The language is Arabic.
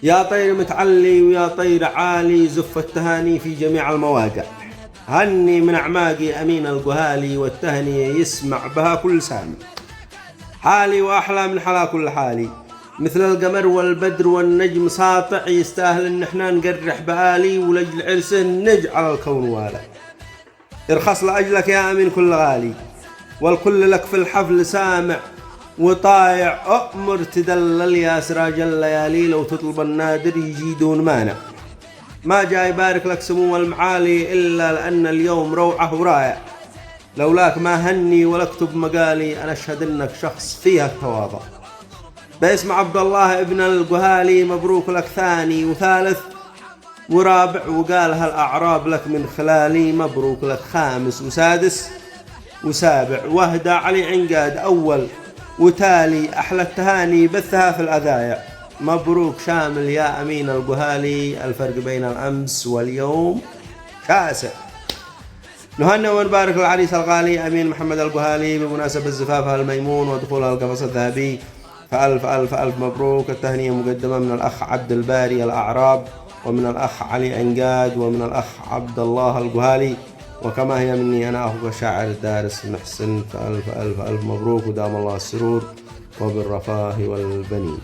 يا طير متعلي ويا طير عالي، زف التهاني في جميع المواقع. هني من أعماقي أمين القهالي، والتهنية يسمع بها كل سامع. حالي وأحلى من حلا كل حالي، مثل القمر والبدر والنجم ساطع، يستاهل إن احنا نقرح بآلي، ولجل عرسه نجعل الكون والا. ارخص لأجلك يا أمين كل غالي، والكل لك في الحفل سامع وطايع. أؤمر تدلل يا سراج الليالي، لو تطلب النادر يجي دون مانع. ما جاي يبارك لك سمو المعالي إلا لأن اليوم روعة ورايع. لولاك ما هني ولا اكتب مقالي، أنا أشهد إنك شخص فيها التواضع. باسم عبد الله ابن القهالي، مبروك لك ثاني وثالث ورابع، وقالها الأعراب لك من خلالي. مبروك لك خامس وسادس وسابع، وهدى علي عنقاد أول وتالي. أحلى التهاني بثها في الأذايع. مبروك شامل يا أمين القهالي، الفرق بين الأمس واليوم شاسع. نهنئ ونبارك العريس الغالي أمين محمد القهالي بمناسبة زفافها الميمون ودخولها القفص الذهبي. فألف ألف ألف مبروك. التهنئة مقدمة من الأخ عبد الباري الأعراب، ومن الأخ علي عنقاد، ومن الأخ عبد الله القهالي، وكما هي مني أنا أخوك الشاعر الدارس محسن. فألف ألف ألف مبروك، ودام الله السرور وبالرفاه والبنين.